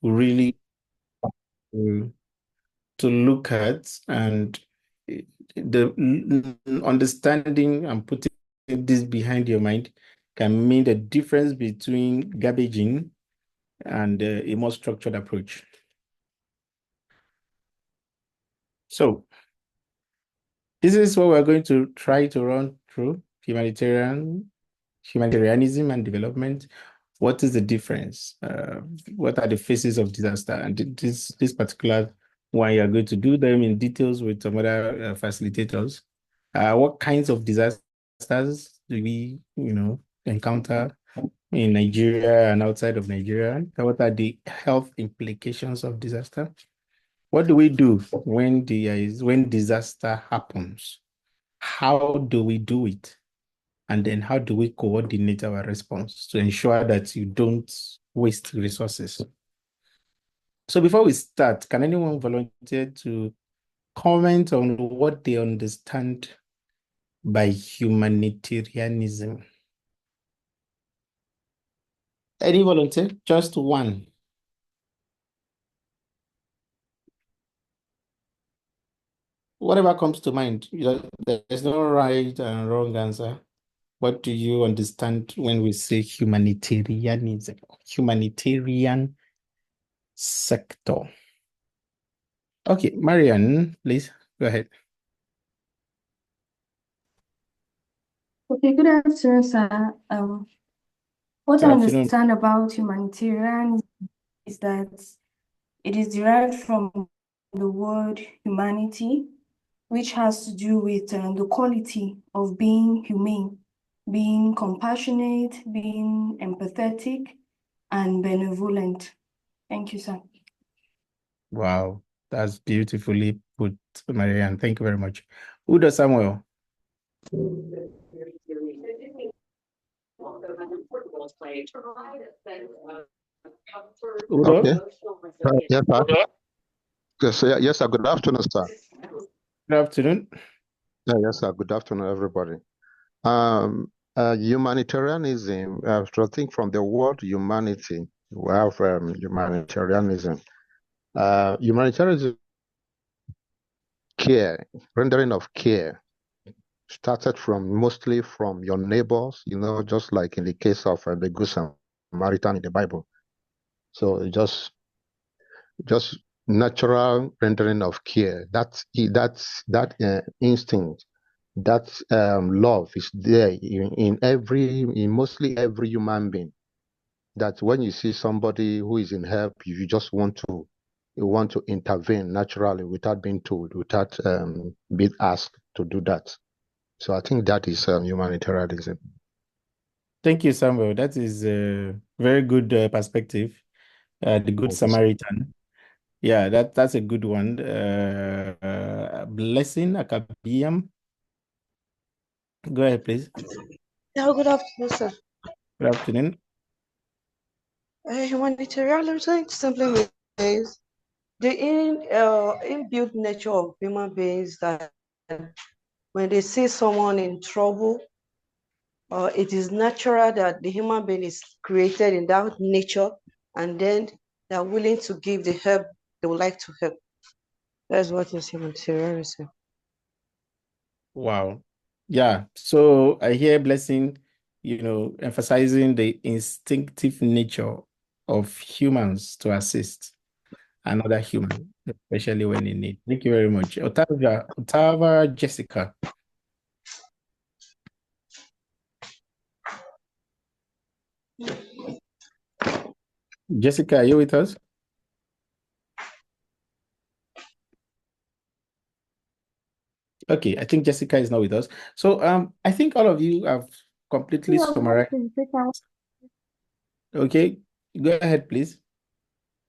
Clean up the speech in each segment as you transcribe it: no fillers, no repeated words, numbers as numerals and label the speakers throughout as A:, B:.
A: really to, to look at, and the understanding and putting this behind your mind can mean the difference between garbage in and a more structured approach. So this is what we're going to try to run through: humanitarianism and development. What is the difference? What are the phases of disaster? And this particular one, you are going to do them in details with some other facilitators. What kinds of disasters do we, encounter in Nigeria and outside of Nigeria? What are the health implications of disaster? What do we do when disaster happens? How do we do it? And then how do we coordinate our response to ensure that you don't waste resources? So before we start, can anyone volunteer to comment on what they understand by humanitarianism? Any volunteer? Just one. Whatever comes to mind. There's no right and wrong answer. What do you understand when we say humanitarianism? Humanitarian sector. Okay, Marian, please go ahead.
B: Okay, good afternoon, sir. What
A: Good
B: I
A: afternoon.
B: understand about humanitarian is that it is derived from the word humanity, which has to do with the quality of being humane, being compassionate, being empathetic, and benevolent. Thank you, sir.
A: Wow, that's beautifully put, Marianne. Thank you very much. Udo Samuel. Udo.
C: Okay. Yes, sir. Yes, sir. Good afternoon, sir.
A: Good afternoon.
C: Yes, sir. Good afternoon, everybody. Humanitarianism, I think from the word humanity, we have humanitarianism. Humanitarianism, care, rendering of care, started mostly from your neighbors, just like in the case of the Good Samaritan in the Bible. So just natural rendering of care. That instinct, that love is there in mostly every human being. That when you see somebody who is in help, you just want to intervene naturally without being told, without being asked to do that. So I think that is humanitarianism.
A: Thank you, Samuel. That is a very good perspective. The Good Samaritan. Yeah, that's a good one. Blessing Akabiam. Go ahead, please.
D: Yeah, good afternoon, sir.
A: Good afternoon.
D: Humanitarianism simply means the inbuilt nature of human beings that when they see someone in trouble, it is natural that the human being is created in that nature, and then they're willing to give the help they would like to help. That's what is humanitarianism.
A: Wow. Yeah. So I hear Blessing, emphasizing the instinctive nature of humans to assist another human, especially when in need. Thank you very much. Otava Jessica. Jessica, are you with us? Okay, I think Jessica is not with us. So I think all of you have completely summarized. Okay, go ahead, please.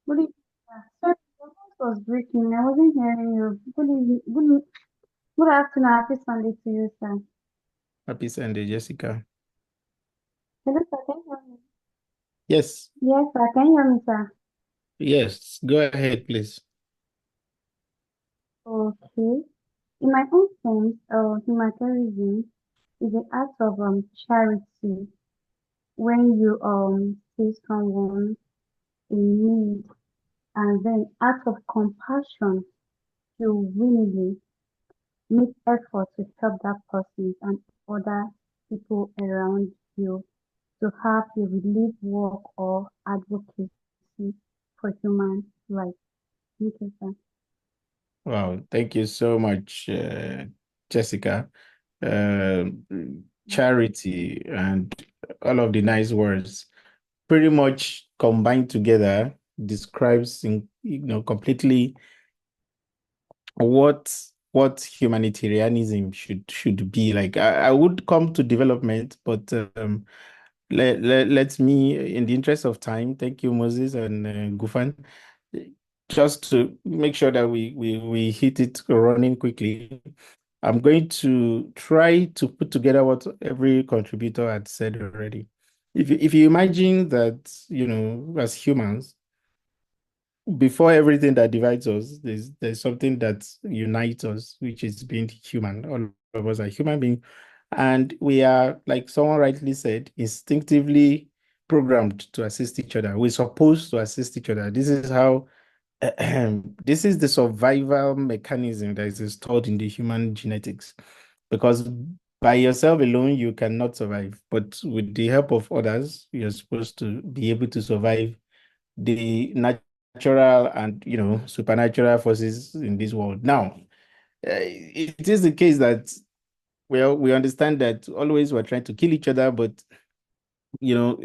B: Good evening, sir. Sorry, your voice was breaking. I wasn't hearing you. Good afternoon. Happy Sunday to you, sir.
A: Happy Sunday, Jessica.
B: Hello, sir. Can you hear me?
A: Yes.
B: Yes, sir. Can you hear me, sir?
A: Yes, go ahead, please.
B: Okay. In my own sense, humanitarianism is an act of charity when you see someone in need
E: And then out of compassion, you willingly make effort to help that person and other people around you to have a relief work or advocacy for human rights. Thank you, sir.
A: Wow, thank you so much, Jessica. Uh, Charity and all of the nice words pretty much combined together describes completely what humanitarianism should be like. I would come to development, but let me, in the interest of time, thank you, Moses and Gufan, just to make sure that we hit it running quickly. I'm going to try to put together what every contributor had said already. If you imagine that, as humans, before everything that divides us, there's something that unites us, which is being human. All of us are human beings, and we are, like someone rightly said, instinctively programmed to assist each other. We're supposed to assist each other. This is how this is the survival mechanism that is installed in the human genetics. Because by yourself alone, you cannot survive. But with the help of others, you're supposed to be able to survive the natural and supernatural forces in this world. Now, it is the case that, well, we understand that always we're trying to kill each other, but you know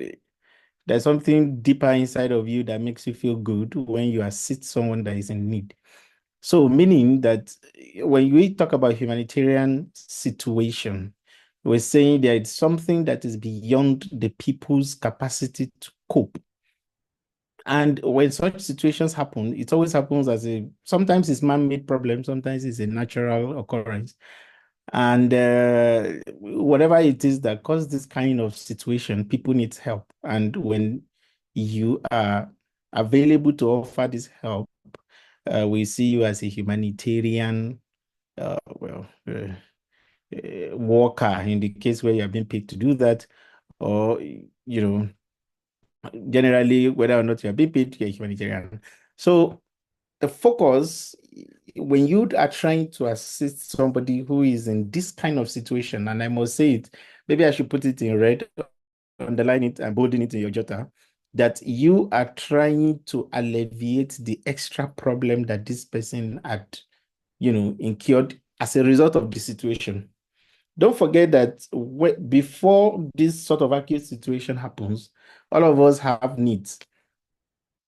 A: there's something deeper inside of you that makes you feel good when you assist someone that is in need. So, meaning that when we talk about humanitarian situation, we're saying there is something that is beyond the people's capacity to cope. And when such situations happen, it always happens sometimes it's man-made problem, sometimes it's a natural occurrence. And whatever it is that causes this kind of situation, people need help. And when you are available to offer this help, we see you as a humanitarian, worker in the case where you have been paid to do that, or, generally, whether or not you are being paid, you're a humanitarian. So the focus, when you are trying to assist somebody who is in this kind of situation, and I must say it, maybe I should put it in red, underline it and bolding it in your jotter, that you are trying to alleviate the extra problem that this person had, incurred as a result of the situation. Don't forget that before this sort of acute situation happens, all of us have needs.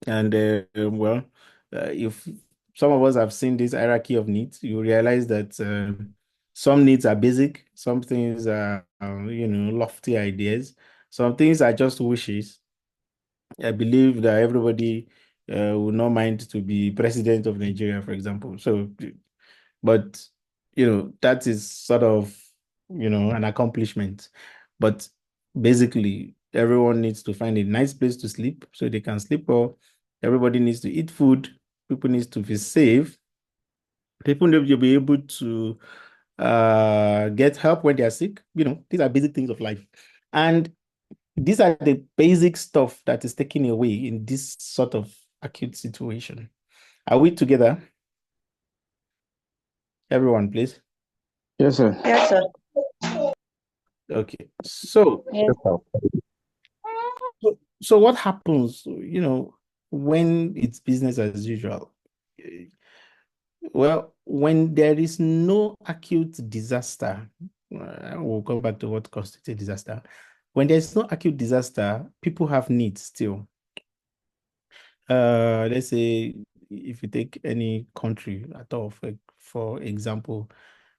A: And if some of us have seen this hierarchy of needs, you realize that some needs are basic, some things are, lofty ideas, some things are just wishes. I believe that everybody would not mind to be president of Nigeria, for example. So, but that is sort of an accomplishment. But basically, everyone needs to find a nice place to sleep so they can sleep well. Everybody needs to eat food. People need to be safe. People need to be able to get help when they are sick. These are basic things of life. And these are the basic stuff that is taken away in this sort of acute situation. Are we together? Everyone, please.
F: Yes, sir.
D: Yes, sir.
A: Okay. So,
D: Yes.
A: so what happens, when it's business as usual? Well, when there is no acute disaster, we'll come back to what constitutes a disaster. When there's no acute disaster, people have needs still. Let's say if you take any country at all, for example,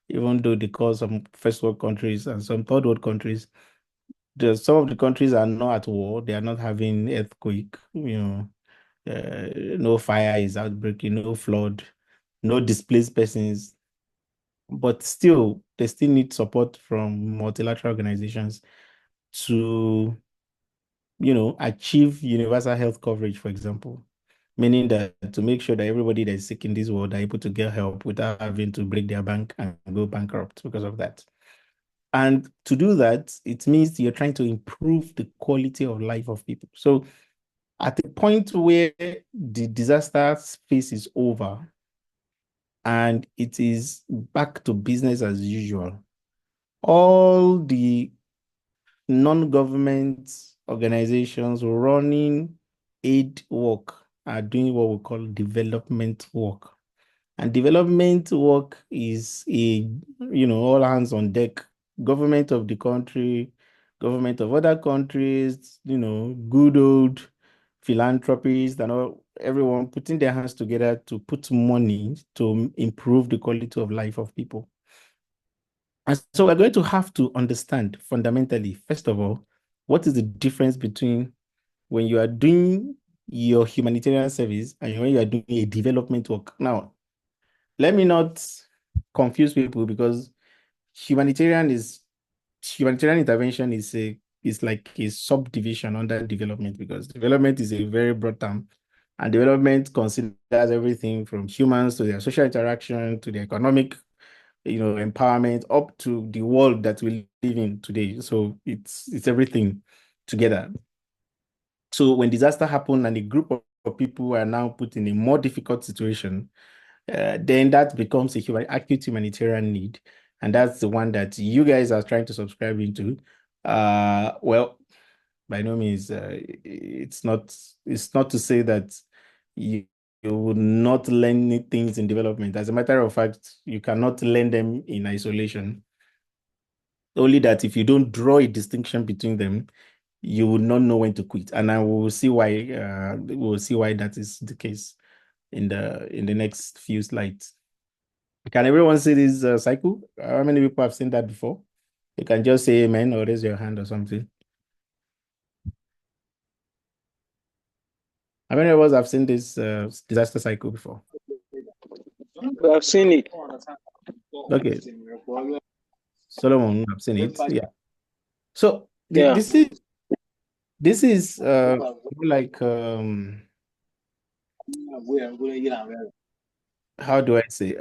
A: even though they call some first world countries and some third world countries, some of the countries are not at war, they are not having earthquake, no fire is outbreaking, no flood, no displaced persons, but still they still need support from multilateral organizations to achieve universal health coverage, for example, meaning that to make sure that everybody that is sick in this world are able to get help without having to break their bank and go bankrupt because of that. And to do that, it means you're trying to improve the quality of life of people. So At the point where the disaster phase is over and it is back to business as usual, all the non-government organizations running aid work are doing what we call development work. And development work is all hands on deck. Government of the country, government of other countries, good old philanthropists and all, everyone putting their hands together to put money to improve the quality of life of people. And so we're going to have to understand fundamentally, first of all, what is the difference between when you are doing your humanitarian service and when you are doing a development work. Now, let me not confuse people because humanitarian intervention is like a subdivision under development, because development is a very broad term, and development considers everything from humans to their social interaction to the economic empowerment up to the world that we live in today. So it's everything together. So when disaster happened and a group of people are now put in a more difficult situation, then that becomes acute humanitarian need. And that's the one that you guys are trying to subscribe into. Well, by no means, it's not to say that you would not learn things in development. As a matter of fact, you cannot learn them in isolation. Only that if you don't draw a distinction between them, you will not know when to quit. And I will see why that is the case in the next few slides. Can everyone see this cycle? How many people have seen that before? You can just say amen or raise your hand or something. How many of us have seen this disaster cycle before?
F: I've seen it.
A: Okay. Solomon, I've seen it. Yeah. So
F: Yeah.
A: this is like how do I say?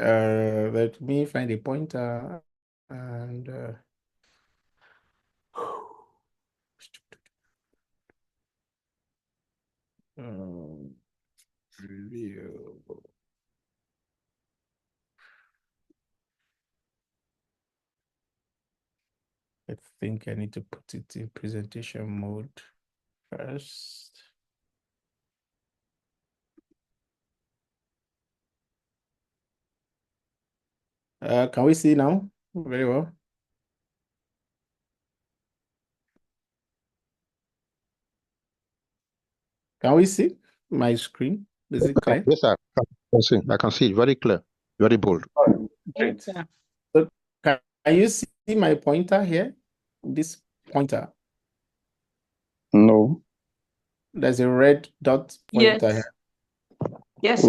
A: Let me find a pointer and review. I think I need to put it in presentation mode first. Can we see now? Very well. Can we see my screen? Is it clear?
C: Yes, sir. I can see it very clear, very bold.
A: Great. So can you see my pointer here? This pointer.
F: No.
A: There's a red dot pointer here.
D: Yes,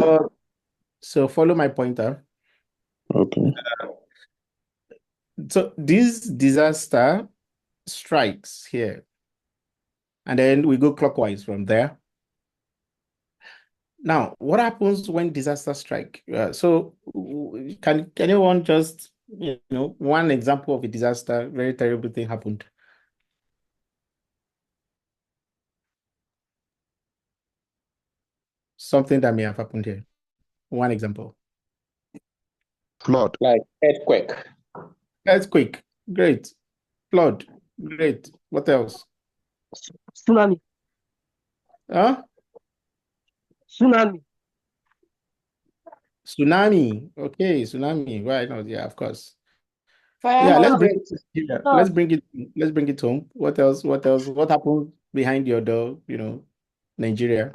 A: So follow my pointer.
F: Okay.
A: So this disaster strikes here. And then we go clockwise from there. Now, what happens when disaster strike? So can anyone just, one example of a disaster, very terrible thing happened? Something that may have happened here. One example.
C: Flood.
F: Like earthquake.
A: Earthquake. Great. Flood. Great. What else?
G: Tsunami.
A: Huh?
G: Tsunami.
A: Tsunami. Okay, tsunami. Why not? Yeah, of course.
D: fire
A: Yeah, let's
D: hazard.
A: bring it to Nigeria. Let's bring it home. What else? What else? What happened behind your door, Nigeria?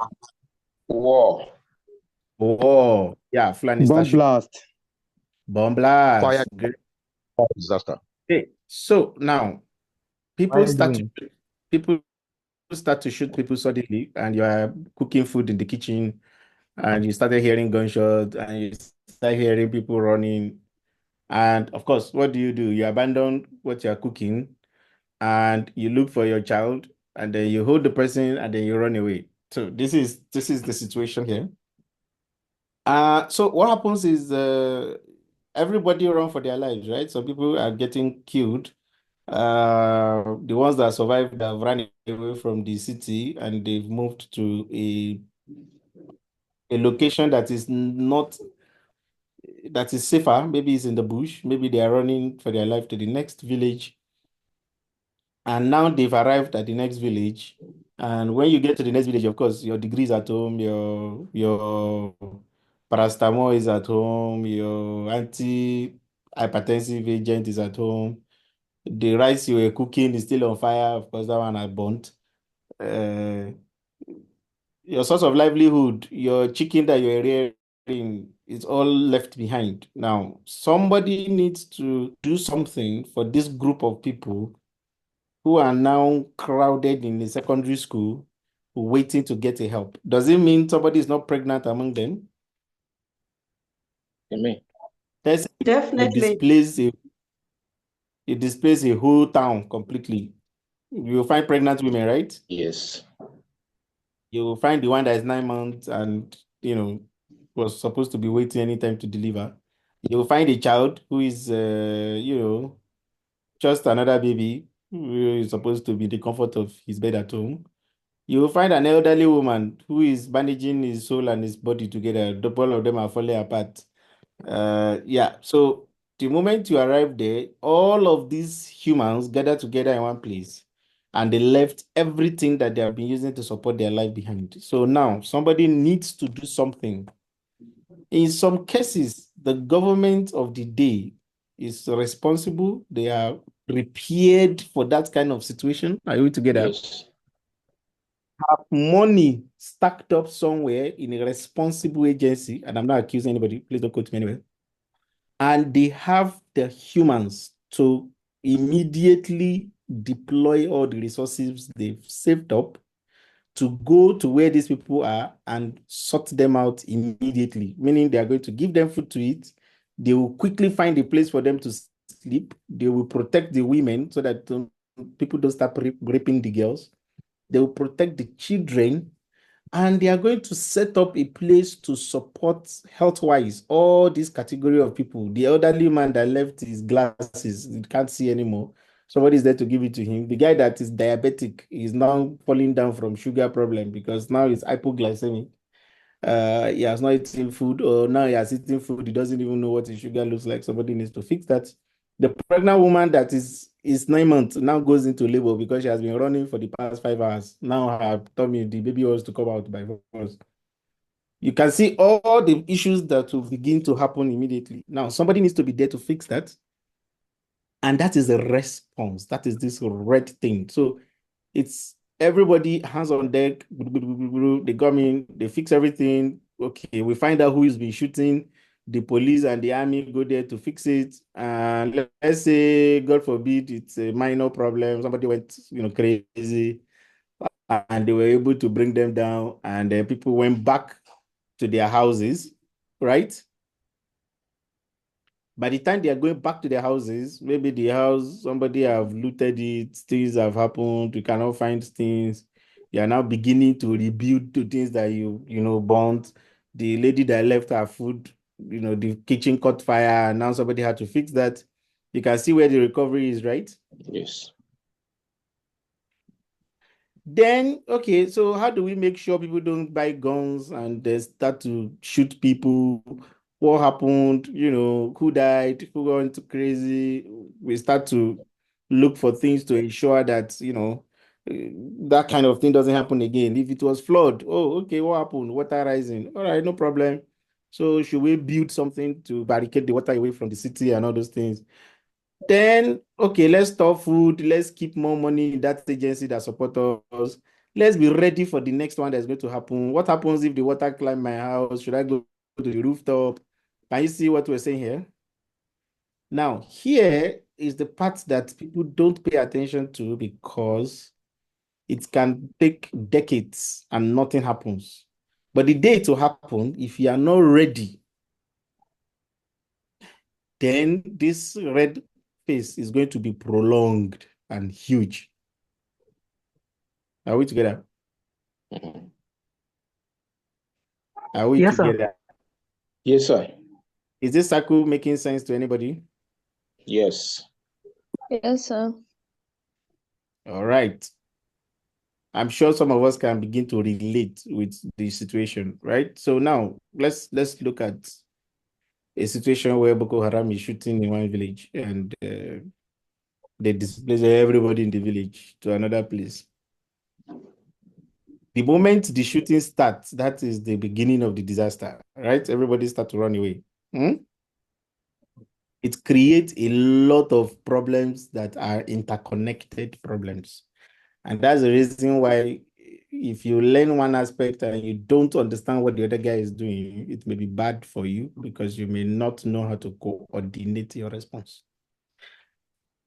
F: War.
A: Oh, yeah, Fulani
H: Bomb
A: Station.
H: blast.
A: Bomb blast.
C: Fire.
A: Great.
C: Disaster.
A: Okay, so now people
H: Fire
A: start
H: drone.
A: to shoot people suddenly, and you are cooking food in the kitchen, and you started hearing gunshots, and you start hearing people running. And of course, what do? You abandon what you're cooking and you look for your child, and then you hold the person and then you run away. So this is the situation here. So what happens is everybody run for their lives, right? So people are getting killed. The ones that survived have run away from the city and they've moved to a location that is not that is safer. Maybe it's in the bush. Maybe they are running for their life to the next village. And now they've arrived at the next village. And when you get to the next village, of course, your degree is at home, your paracetamol is at home, your anti-hypertensive agent is at home. The rice you were cooking is still on fire. Of course, that one I burnt. Uh, your source of livelihood, your chicken that you're rearing, is all left behind. Now, somebody needs to do something for this group of people who are now crowded in the secondary school waiting to get a help. Does it mean somebody is not pregnant among them?
F: Amen.
A: Let's say you
D: Definitely.
A: displace a whole town completely. You will find pregnant women, right?
F: Yes.
A: You will find the one that is 9 months and was supposed to be waiting anytime to deliver. You will find a child who is just another baby who is supposed to be the comfort of his bed at home. You will find an elderly woman who is managing his soul and his body together. The all of them are falling apart. Yeah. So the moment you arrive there, all of these humans gather together in one place, and they left everything that they have been using to support their life behind. So now somebody needs to do something. In some cases, the government of the day is responsible. They are prepared for that kind of situation. Are you together?
F: Yes.
A: Have money stacked up somewhere in a responsible agency, and I'm not accusing anybody, please don't quote me anywhere. And they have the humans to immediately deploy all the resources they've saved up to go to where these people are and sort them out immediately, meaning they are going to give them food to eat. They will quickly find a place for them to sleep. They will protect the women so that people don't start raping the girls. They will protect the children, and they are going to set up a place to support health-wise all this category of people. The elderly man that left his glasses, he can't see anymore. Somebody is there to give it to him. The guy that is diabetic is now falling down from sugar problem because now it's hypoglycemic. He has not eaten food, or now he has eaten food. He doesn't even know what his sugar looks like. Somebody needs to fix that. The pregnant woman that is 9 months now goes into labor because she has been running for the past 5 hours. Now her tummy, the baby wants to come out by force. You can see all the issues that will begin to happen immediately. Now, somebody needs to be there to fix that. And that is the response. That is this red thing. So it's everybody hands on deck. They come in, they fix everything. Okay, we find out who is been shooting. The police and the army go there to fix it. And let's say, God forbid, it's a minor problem. Somebody went, crazy, and they were able to bring them down. And then people went back to their houses, right? By the time they are going back to their houses, maybe the house, somebody have looted it, things have happened, you cannot find things. You are now beginning to rebuild the things that you burnt. The lady that left her food, the kitchen caught fire, and now somebody had to fix that. You can see where the recovery is, right?
F: Yes.
A: Then, okay, so how do we make sure people don't buy guns and they start to shoot people? What happened? Who died? Who went crazy? We start to look for things to ensure that, that kind of thing doesn't happen again. If it was flood, oh, okay, what happened? Water rising. All right, no problem. So should we build something to barricade the water away from the city and all those things? Then, okay, let's store food. Let's keep more money in that agency that support us. Let's be ready for the next one that's going to happen. What happens if the water climb my house? Should I go to the rooftop? Can you see what we're saying here? Now, here is the part that people don't pay attention to because it can take decades and nothing happens. But the day it will happen, if you are not ready, then this red phase is going to be prolonged and huge. Are we together?
F: Mhm.
A: Are we
G: Yes, sir.
A: together?
F: Yes, sir.
A: Is this cycle making sense to anybody?
F: Yes.
H: Yes, sir.
A: All right. I'm sure some of us can begin to relate with the situation, right? So now let's look at a situation where Boko Haram is shooting in one village and they displace everybody in the village to another place. The moment the shooting starts, that is the beginning of the disaster, right? Everybody start to run away. It creates a lot of problems that are interconnected problems. And that's the reason why if you learn one aspect and you don't understand what the other guy is doing, it may be bad for you because you may not know how to coordinate your response.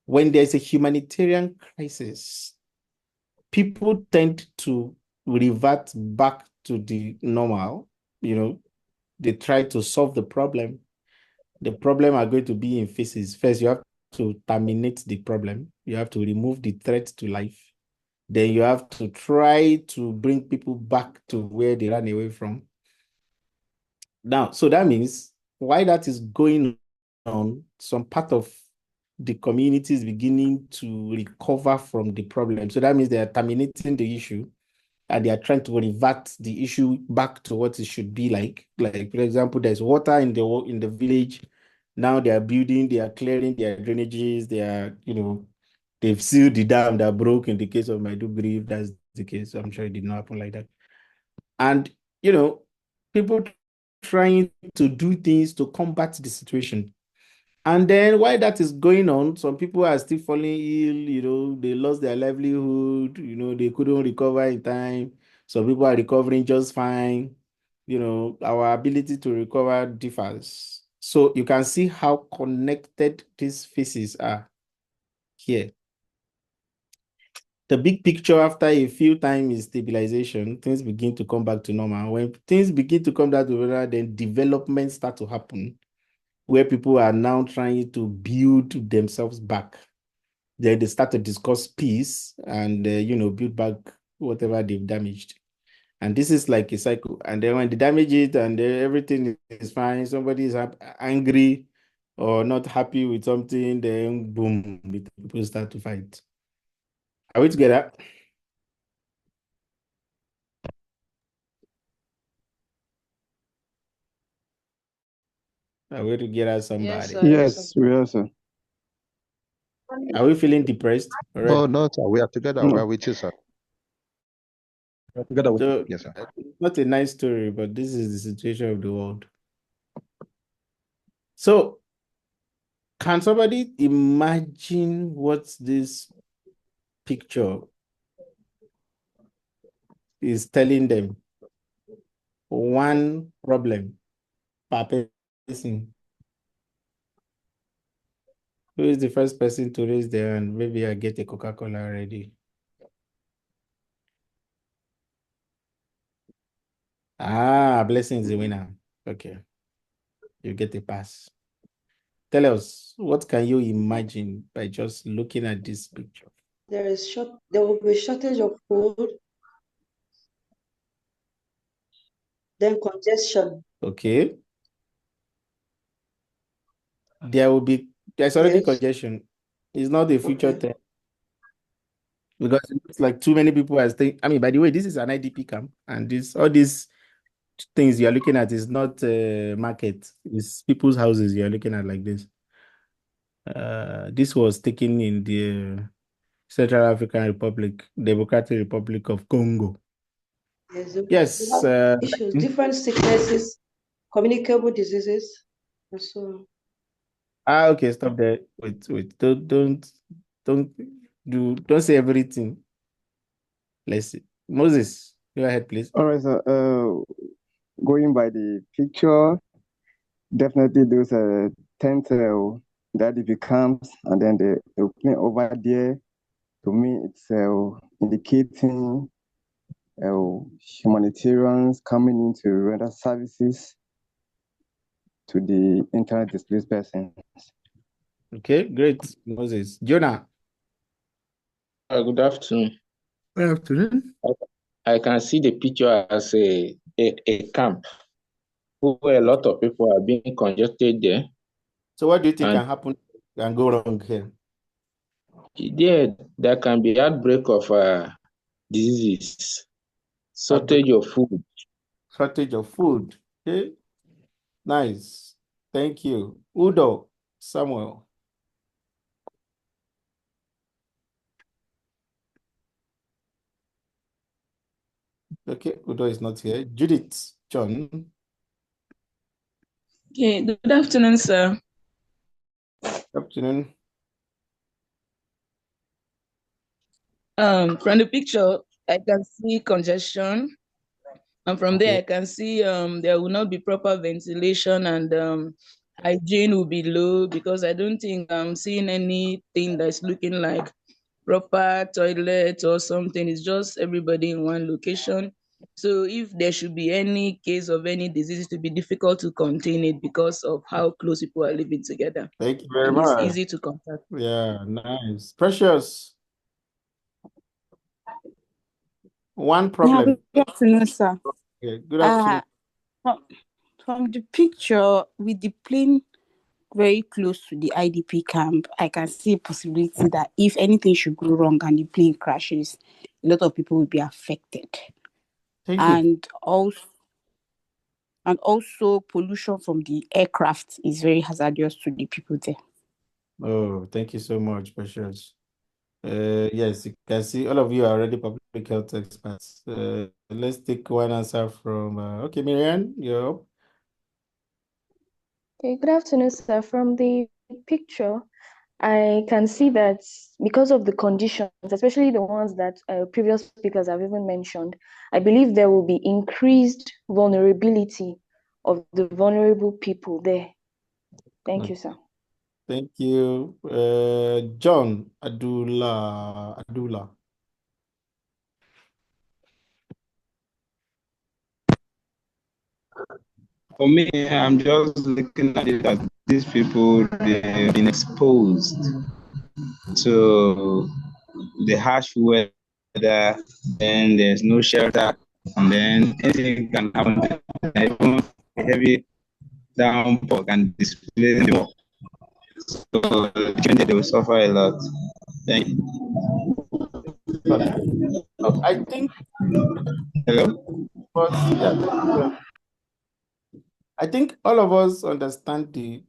A: When there's a humanitarian crisis, people tend to revert back to the normal. They try to solve the problem. The problem are going to be in phases. First, you have to terminate the problem. You have to remove the threat to life. Then you have to try to bring people back to where they ran away from. Now, so that means while that is going on, some part of the community is beginning to recover from the problem. So that means they are terminating the issue and they are trying to revert the issue back to what it should be like. Like, for example, there's water in the village. Now they are building, they are clearing their drainages, they are, they've sealed the dam that broke in the case of Maiduguri, if that's the case. I'm sure it did not happen like that. And, people trying to do things to combat the situation. And then while that is going on, some people are still falling ill, they lost their livelihood, they couldn't recover in time. Some people are recovering just fine. Our ability to recover differs. So you can see how connected these phases are here. The big picture after a few times is stabilization, things begin to come back to normal. When things begin to come back to normal, then development start to happen where people are now trying to build themselves back. Then they start to discuss peace and, build back whatever they've damaged. And this is like a cycle. And then when they damage it and everything is fine, somebody is angry or not happy with something, then boom, people start to fight. Are we together? Are we together, somebody?
D: Yes,
H: Yes, we are, sir.
A: Are we feeling depressed? All right.
C: Oh, no, sir. We are together.
H: No.
C: We are with you, sir.
H: We are together with you.
A: So,
C: Yes, sir.
A: not a nice story, but this is the situation of the world. So, can somebody imagine what this picture is telling them? One problem per person. Who is the first person to raise their hand? Maybe I get a Coca-Cola already. Blessing is the winner. Okay. You get a pass. Tell us, what can you imagine by just looking at this picture?
D: there will be shortage of food, then congestion.
A: Okay. There's already
D: Yes.
A: congestion. It's not a future
D: Okay.
A: thing because it looks like too many people are staying. I mean, by the way, this is an IDP camp, and all these things you're looking at is not market, it's people's houses you're looking at like this. This was taken in the Central African Republic, Democratic Republic of Congo.
D: Yes. We
A: Yes.
D: have issues, different sicknesses, communicable diseases, and so on.
A: Okay, stop there. Wait. Don't say everything. Let's see. Moses, go ahead, please.
H: All right, sir. Going by the picture, definitely those tents that it becomes, and then the opening over there, to me, it's indicating humanitarians coming in to render services to the internet displaced persons.
A: Okay, great, Moses. Jonah.
F: Good afternoon.
A: Good afternoon.
F: I can see the picture as a camp where a lot of people are being congested there.
A: So what do you think
F: And
A: can happen and go wrong here?
F: There can be outbreak of diseases, shortage of food.
A: Shortage of food. Okay, nice. Thank you. Udo, Samuel. Okay, Udo is not here. Judith, John.
I: Okay, good afternoon, sir.
A: Good afternoon.
I: From the picture, I can see congestion, and from there I can see there will not be proper ventilation, and hygiene will be low, because I don't think I'm seeing anything that's looking like proper toilet or something. It's just everybody in one location. So if there should be any case of any disease, it will be difficult to contain it because of how close people are living together.
A: Thank you very
I: And it's
A: much.
I: easy to contact.
A: Yeah, nice. Precious. One problem.
J: Yeah, good afternoon, sir.
A: Okay, good afternoon.
J: From the picture, with the plane very close to the IDP camp, I can see a possibility that if anything should go wrong and the plane crashes, a lot of people will be affected.
A: Thank you.
J: And also pollution from the aircraft is very hazardous to the people there.
A: Oh, thank you so much, Precious. Yes, you can see all of you are already public health experts. Let's take one answer from, okay, Marianne, you're up.
B: Okay, good afternoon, sir. From the picture, I can see that because of the conditions, especially the ones that previous speakers have even mentioned, I believe there will be increased vulnerability of the vulnerable people there. Thank you, sir.
A: Thank you. John Adula.
F: For me, I'm just looking at it that these people, they've been exposed to the harsh weather, then there's no shelter, and then anything can happen. Even a heavy downpour can displace them. So they will suffer a lot. Thank you.
A: I think.
F: Hello?
A: Yeah. I think all of us understand the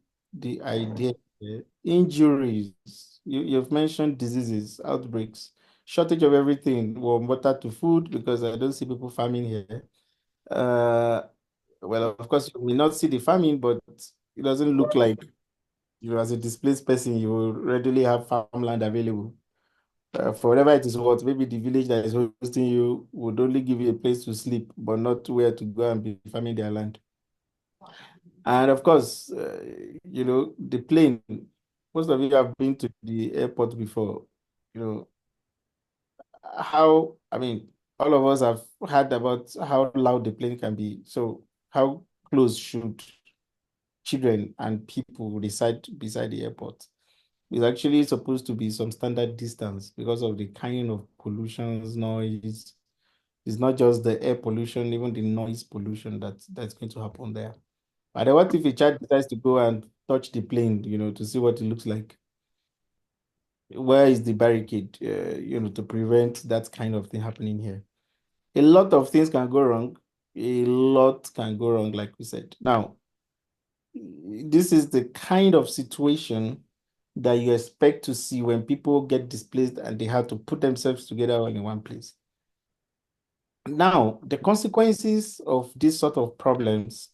A: idea. Injuries. You've mentioned diseases, outbreaks, shortage of everything, from water to food, because I don't see people farming here. Well, of course, you will not see the farming, but it doesn't look like as a displaced person, you will readily have farmland available. For whatever it is worth, maybe the village that is hosting you would only give you a place to sleep, but not where to go and be farming their land. And of course, the plane, most of you have been to the airport before, all of us have heard about how loud the plane can be. So how close should children and people reside beside the airport? It's actually supposed to be some standard distance because of the kind of pollutions, noise. It's not just the air pollution, even the noise pollution that's going to happen there. But what if a child decides to go and touch the plane, to see what it looks like? Where is the barricade, to prevent that kind of thing happening here? A lot of things can go wrong. A lot can go wrong, like we said. Now, this is the kind of situation that you expect to see when people get displaced and they have to put themselves together all in one place. Now, the consequences of these sort of problems,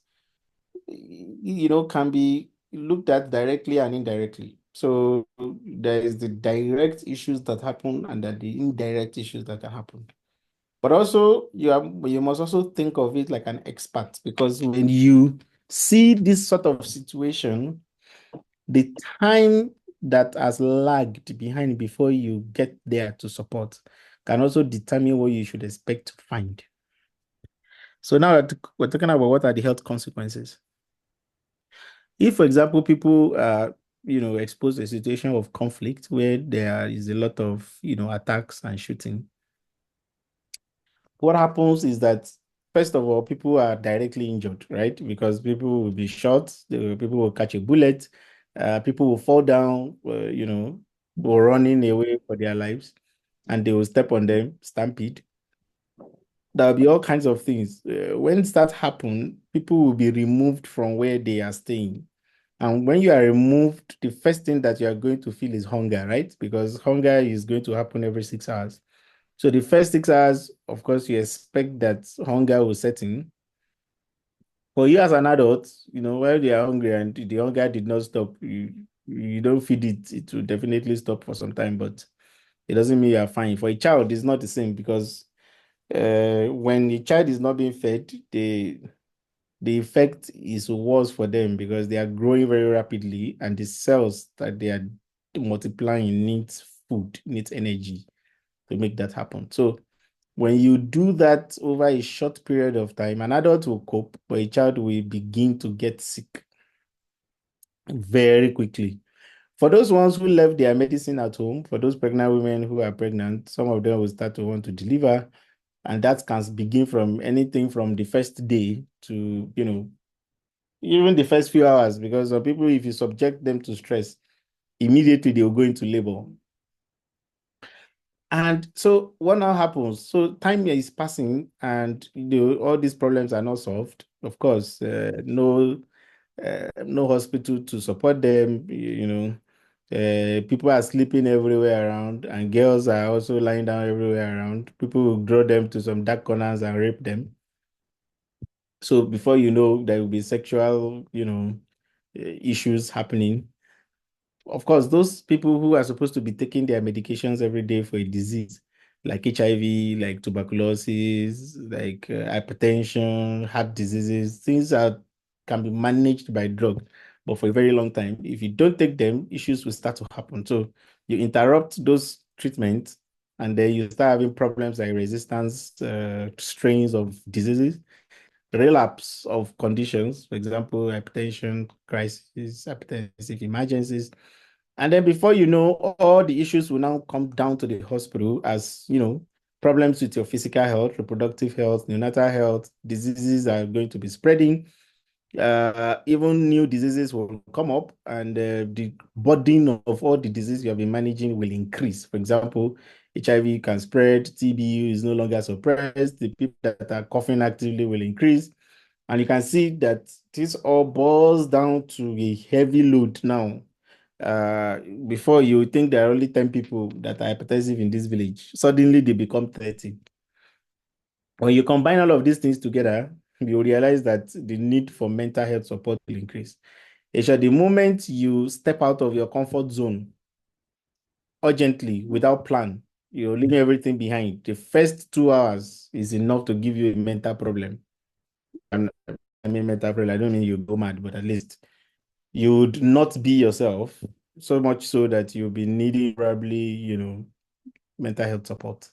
A: can be looked at directly and indirectly. So there is the direct issues that happen and then the indirect issues that can happen. But also, you must also think of it like an expert, because when you see this sort of situation, the time that has lagged behind before you get there to support can also determine what you should expect to find. So now that we're talking about what are the health consequences. If, for example, people are, exposed to a situation of conflict where there is a lot of, attacks and shooting, what happens is that, first of all, people are directly injured, right? Because people will be shot, people will catch a bullet, people will fall down, were running away for their lives, and they will step on them, stampede. There'll be all kinds of things. When that happen, people will be removed from where they are staying. And when you are removed, the first thing that you are going to feel is hunger, right? Because hunger is going to happen every 6 hours. So the first 6 hours, of course, you expect that hunger will set in. For you as an adult, while they are hungry and the hunger did not stop, you don't feed it, it will definitely stop for some time, but it doesn't mean you are fine. For a child, it's not the same because when the child is not being fed, the effect is worse for them because they are growing very rapidly and the cells that they are multiplying needs food, needs energy to make that happen. So when you do that over a short period of time, an adult will cope, but a child will begin to get sick very quickly. For those ones who left their medicine at home, for those pregnant women who are pregnant, some of them will start to want to deliver. And that can begin from anything from the first day to, even the first few hours, because some people, if you subject them to stress, immediately they will go into labor. And so what now happens? So time is passing and all these problems are not solved. Of course, no hospital to support them, people are sleeping everywhere around and girls are also lying down everywhere around. People will draw them to some dark corners and rape them. So before you know, there will be sexual, issues happening. Of course, those people who are supposed to be taking their medications every day for a disease like HIV, like tuberculosis, like hypertension, heart diseases, things that can be managed by drug, but for a very long time. If you don't take them, issues will start to happen. So you interrupt those treatments, and then you start having problems like resistance strains of diseases, relapse of conditions, for example, hypertension, crisis, hypertensive emergencies. And then before you know, all the issues will now come down to the hospital as, problems with your physical health, reproductive health, neonatal health, diseases are going to be spreading. Even new diseases will come up and the burden of all the diseases you have been managing will increase. For example, HIV can spread, TB is no longer suppressed, the people that are coughing actively will increase. And you can see that this all boils down to a heavy load now. Before you think there are only 10 people that are hypertensive in this village, suddenly they become 30. When you combine all of these things together, you realize that the need for mental health support will increase. The moment you step out of your comfort zone urgently without plan, you're leaving everything behind. The first 2 hours is enough to give you a mental problem. I mean mental problem, I don't mean you go mad, but at least you would not be yourself, so much so that you'll be needing probably, mental health support.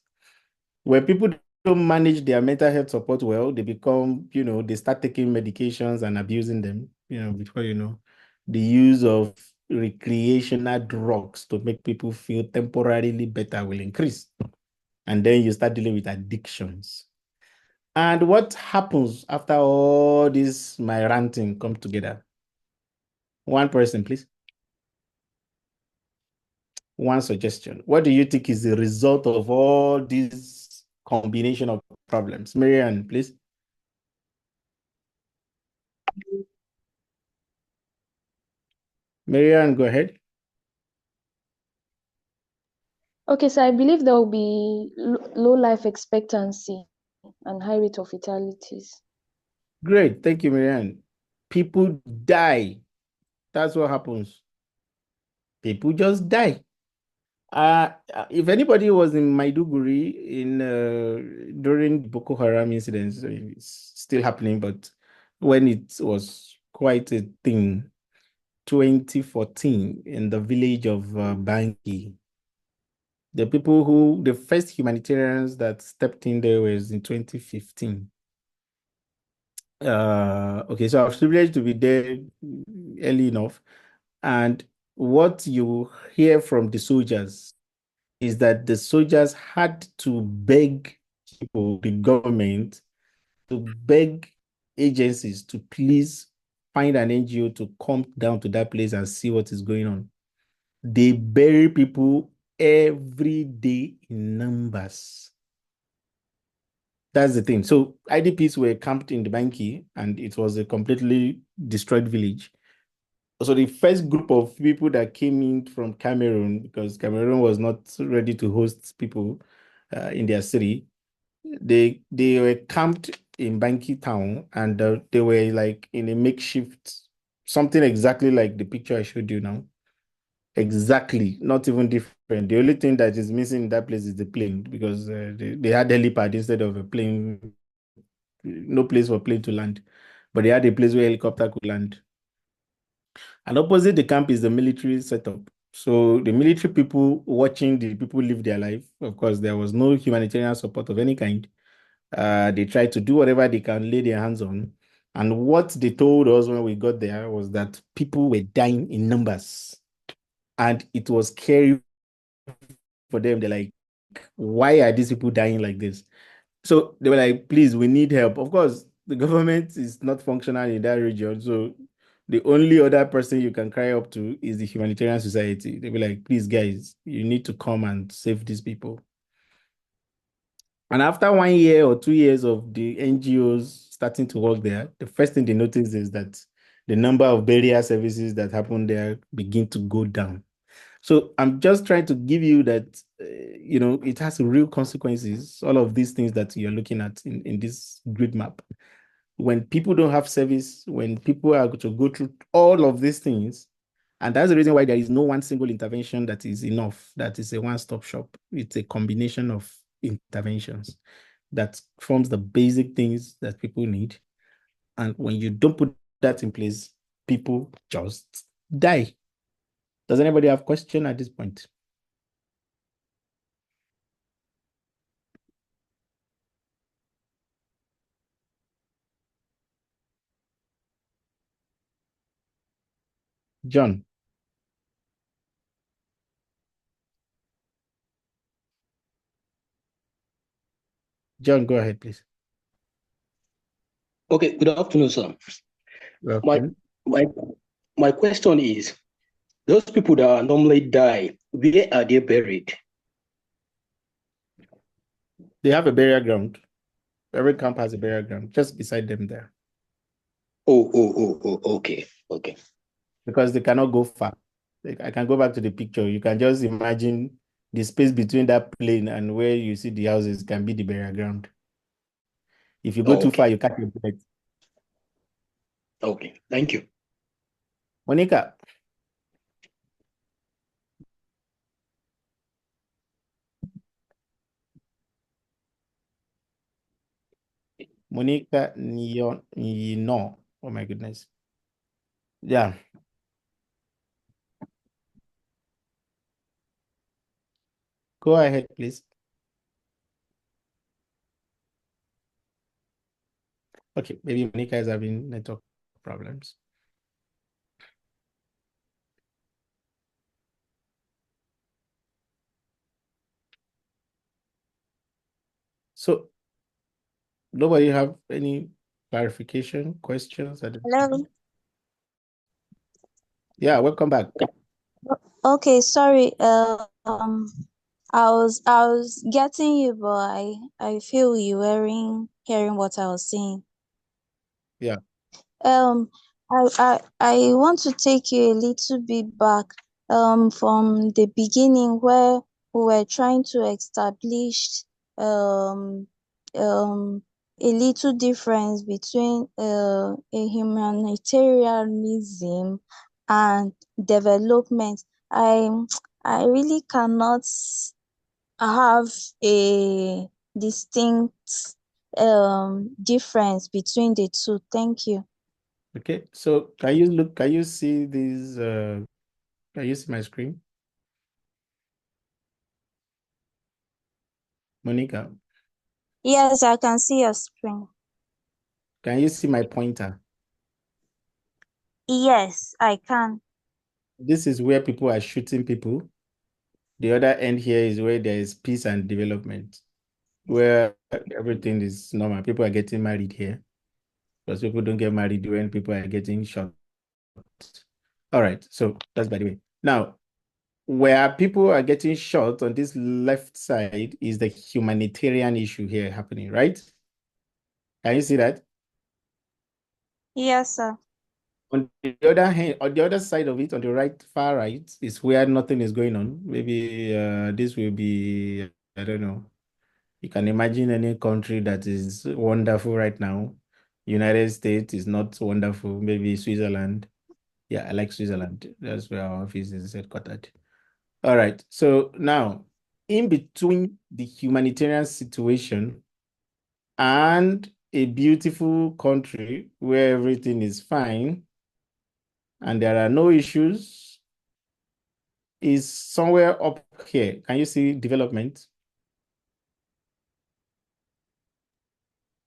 A: When people don't manage their mental health support well, they become, they start taking medications and abusing them, before you know, the use of recreational drugs to make people feel temporarily better will increase. And then you start dealing with addictions. And what happens after all this, my ranting come together? One person, please. One suggestion. What do you think is the result of all this combination of problems? Marianne, please. Marianne, go ahead.
K: Okay, so I believe there will be low life expectancy and high rate of fatalities.
A: Great. Thank you, Marianne. People die. That's what happens. People just die. If anybody was in Maiduguri during Boko Haram incidents, it's still happening, but when it was quite a thing, 2014 in the village of Bangi, the first humanitarians that stepped in there was in 2015. Okay, so I was privileged to be there early enough. And what you hear from the soldiers is that the soldiers had to beg people, the government, to beg agencies to please find an NGO to come down to that place and see what is going on. They bury people every day in numbers. That's the thing. So IDPs were camped in the Banki, and it was a completely destroyed village. So the first group of people that came in from Cameroon, because Cameroon was not ready to host people in their city, they were camped in Banki town, and they were like in a makeshift, something exactly like the picture I showed you now. Exactly, not even different. The only thing that is missing in that place is the plane, because they had a helipad instead of a plane, no place for plane to land, but they had a place where helicopter could land. And opposite the camp is the military setup. So the military people watching the people live their life. Of course, there was no humanitarian support of any kind. They tried to do whatever they can lay their hands on. And what they told us when we got there was that people were dying in numbers. And it was scary for them. They're like, why are these people dying like this? So they were like, please, we need help. Of course, the government is not functional in that region. So the only other person you can cry up to is the humanitarian society. They were like, please, guys, you need to come and save these people. And after 1 year or 2 years of the NGOs starting to work there, the first thing they noticed is that the number of burial services that happen there begin to go down. So I'm just trying to give you that, it has real consequences, all of these things that you're looking at in this grid map. When people don't have service, when people are to go through all of these things, and that's the reason why there is no one single intervention that is enough, that is a one-stop shop. It's a combination of interventions that forms the basic things that people need. And when you don't put that in place, people just die. Does anybody have a question at this point? John. John, go ahead, please.
L: Okay, good afternoon, sir.
A: Welcome.
L: My question is, those people that normally die, where are they buried?
A: They have a burial ground. Every camp has a burial ground just beside them there.
L: Oh, okay.
A: Because they cannot go far. I can go back to the picture. You can just imagine the space between that plane and where you see the houses can be the burial ground. If you go too far, you catch a bullet.
L: Okay, thank you.
A: Monica. Monica no. Oh my goodness. Yeah. Go ahead, please. Okay, maybe Monica is having network problems. So, nobody have any clarification, questions?
M: Hello.
A: Yeah, welcome back.
M: Okay, sorry. I was getting you, but I feel you weren't hearing what I was saying.
A: Yeah.
M: I want to take you a little bit back, from the beginning where we were trying to establish um a little difference between a humanitarianism and development. I really cannot have a distinct difference between the two. Thank you.
A: Okay, so can you see these, can you see my screen? Monica,
M: Yes, I can see your screen.
A: can you see my pointer?
M: Yes, I can.
A: This is where people are shooting people. The other end here is where there is peace and development, where everything is normal. People are getting married here, because people don't get married when people are getting shot. All right, so that's by the way. Now, where people are getting shot on this left side is the humanitarian issue here happening, right? Can you see that?
M: Yes, sir.
A: On the other hand, on the other side of it, on the right, far right, is where nothing is going on. Maybe this will be, I don't know. You can imagine any country that is wonderful right now. United States is not wonderful. Maybe Switzerland. Yeah, I like Switzerland. That's where our office is headquartered. All right. So now, in between the humanitarian situation and a beautiful country where everything is fine and there are no issues, is somewhere up here. Can you see development?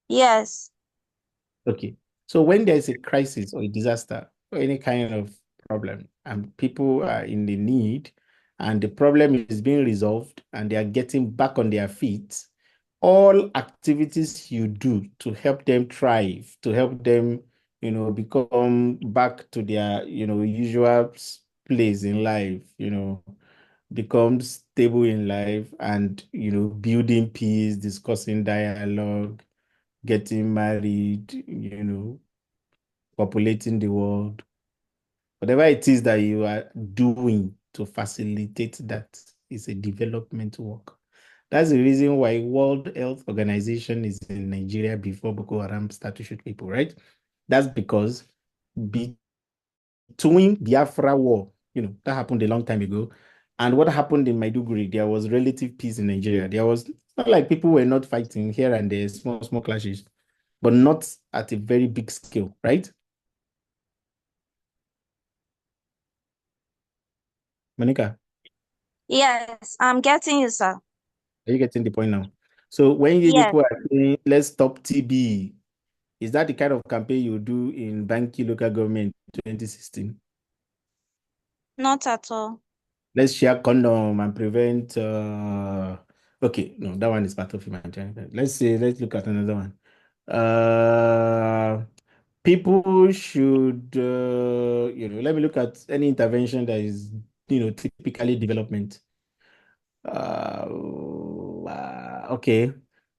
M: Yes.
A: Okay. So when there's a crisis or a disaster or any kind of problem and people are in the need and the problem is being resolved and they are getting back on their feet, all activities you do to help them thrive, to help them, become back to their, usual place in life, become stable in life and, building peace, discussing dialogue, getting married, populating the world, whatever it is that you are doing to facilitate that is a development work. That's the reason why World Health Organization is in Nigeria before Boko Haram start to shoot people, right? That's because between Biafra war, that happened a long time ago, and what happened in Maiduguri, there was relative peace in Nigeria. There was not like people were not fighting here and there, small clashes, but not at a very big scale, right? Monica,
M: Yes, I'm getting you, sir.
A: are you getting the point now? So when you
M: Yes,
A: people are saying, let's stop TB, is that the kind of campaign you do in Banki local government 2016?
M: not at all.
A: Let's share condom and prevent, okay, no, that one is part of humanitarian. Let's look at another one. People should, let me look at any intervention that is, typically development. Okay.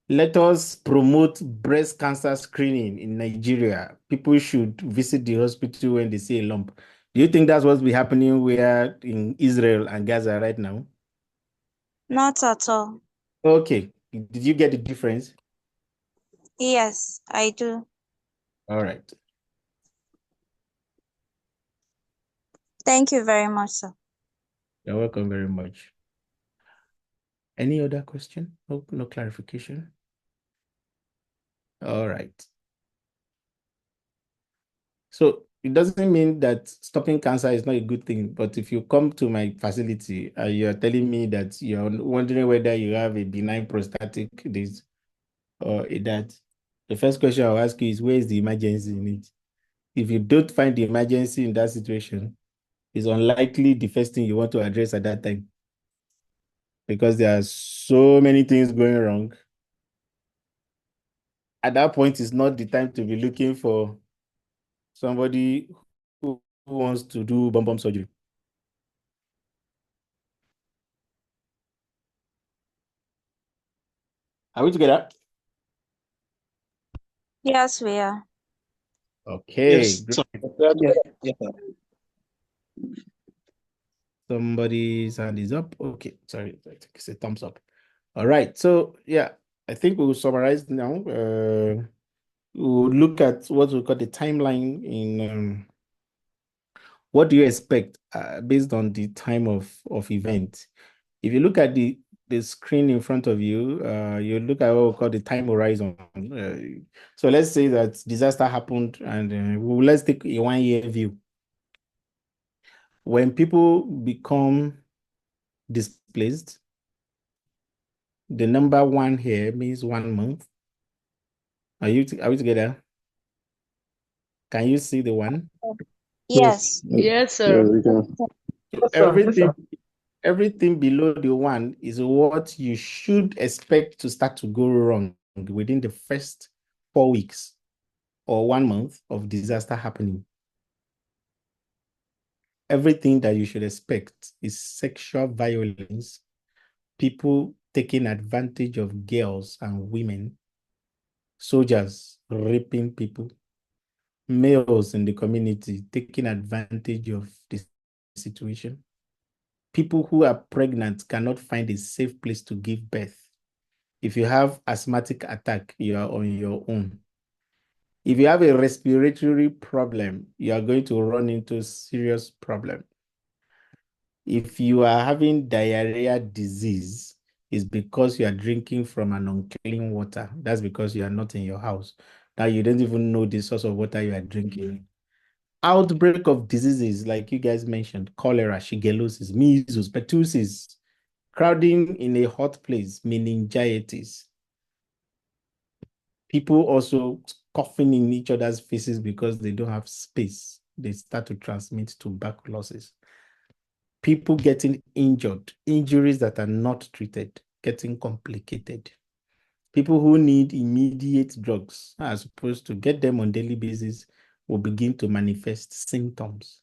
A: Let us promote breast cancer screening in Nigeria. People should visit the hospital when they see a lump. Do you think that's what's be happening where in Israel and Gaza right now?
M: Not at all.
A: Okay. Did you get the difference?
M: Yes, I do.
A: All right.
M: Thank you very much, sir.
A: You're welcome very much. Any other question? No clarification? All right. So it doesn't mean that stopping cancer is not a good thing, but if you come to my facility and you're telling me that you're wondering whether you have a benign prostatic disease or that, the first question I'll ask you is, where is the emergency in it? If you don't find the emergency in that situation, it's unlikely the first thing you want to address at that time, because there are so many things going wrong. At that point, it's not the time to be looking for somebody who wants to do bomb surgery. Are we together?
M: Yes, we are.
A: Okay,
L: Yes,
A: great.
L: sir. Yes, sir.
A: Somebody's hand is up. Okay, sorry, I think it's a thumbs up. All right, so yeah, I think we will summarize now. We'll look at what we call the timeline in what do you expect based on the time of event. If you look at the screen in front of you, you look at what we call the time horizon. So let's say that disaster happened, and let's take a 1 year view. When people become displaced, the number 1 here means 1 month. Are we together? Can you see the one?
M: Yes.
I: Yes,
H: Yeah,
I: sir.
H: we can.
A: So everything below the 1 is what you should expect to start to go wrong within the first 4 weeks or 1 month of disaster happening. everything that you should expect is sexual violence, people taking advantage of girls and women, soldiers raping people, males in the community taking advantage of the situation. People who are pregnant cannot find a safe place to give birth. If you have asthmatic attack, you are on your own. If you have a respiratory problem, you are going to run into serious problem. If you are having diarrhea disease, it's because you are drinking from an unclean water. That's because you are not in your house. Now you don't even know the source of water you are drinking. Outbreak of diseases like you guys mentioned, cholera, shigellosis, measles, pertussis, crowding in a hot place, meningitis. People also coughing in each other's faces because they don't have space. They start to transmit tuberculosis. People getting injured, injuries that are not treated, getting complicated. People who need immediate drugs, as opposed to get them on daily basis, will begin to manifest symptoms.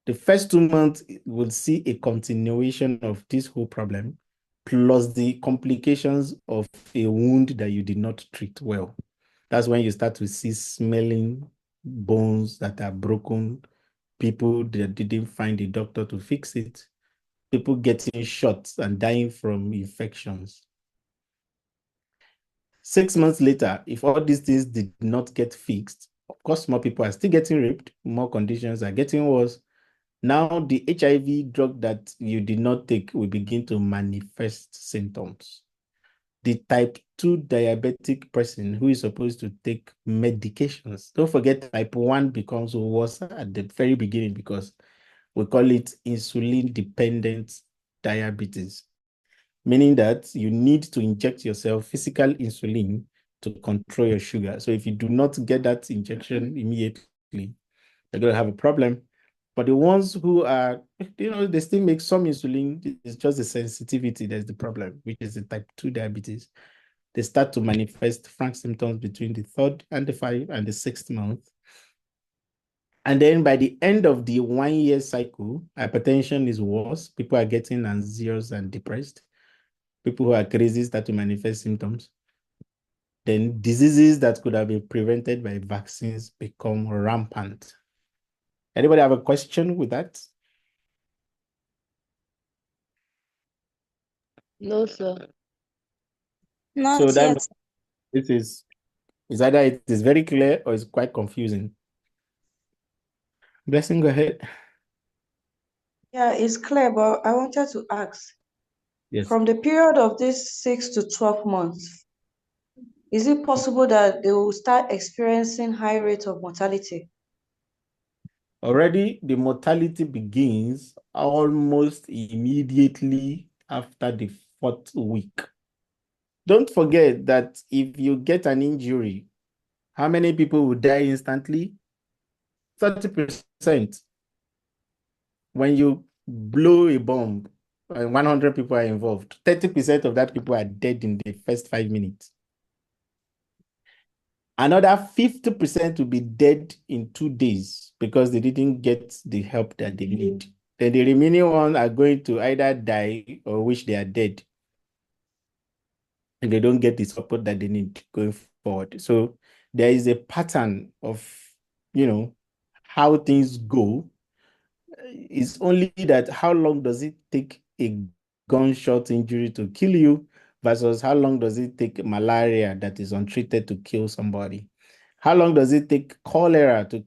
A: The first 2 months will see a continuation of this whole problem, plus the complications of a wound that you did not treat well. That's when you start to see smelling, bones that are broken, people that didn't find a doctor to fix it, people getting shots and dying from infections. 6 months later, if all these things did not get fixed, of course, more people are still getting raped, more conditions are getting worse. Now, the HIV drug that you did not take will begin to manifest symptoms. The type 2 diabetic person who is supposed to take medications, don't forget type 1 becomes worse at the very beginning because we call it insulin-dependent diabetes, meaning that you need to inject yourself physical insulin to control your sugar. So if you do not get that injection immediately, you're going to have a problem. But the ones who are, they still make some insulin. It's just the sensitivity that's the problem, which is the type 2 diabetes. They start to manifest frank symptoms between the 3rd and the 5th and the 6th month. And then by the end of the 1 year cycle, hypertension is worse. People are getting anxious and depressed. People who are crazy start to manifest symptoms. Then diseases that could have been prevented by vaccines become rampant. Anybody have a question with that?
I: No, sir.
M: Not
A: So that
M: yet.
A: it is either it is very clear or it's quite confusing. Blessing, go ahead.
D: Yeah, it's clear, but I wanted to ask,
A: Yes.
D: from the period of this 6 to 12 months, is it possible that they will start experiencing high rate of mortality?
A: Already, the mortality begins almost immediately after the 4th week. Don't forget that if you get an injury, how many people will die instantly? 30%. When you blow a bomb and 100 people are involved, 30% of that people are dead in the first 5 minutes. Another 50% will be dead in 2 days because they didn't get the help that they need. Then the remaining ones are going to either die or wish they are dead if they don't get the support that they need going forward. So there is a pattern of, how things go. It's only that how long does it take a gunshot injury to kill you versus how long does it take malaria that is untreated to kill somebody? How long does it take cholera to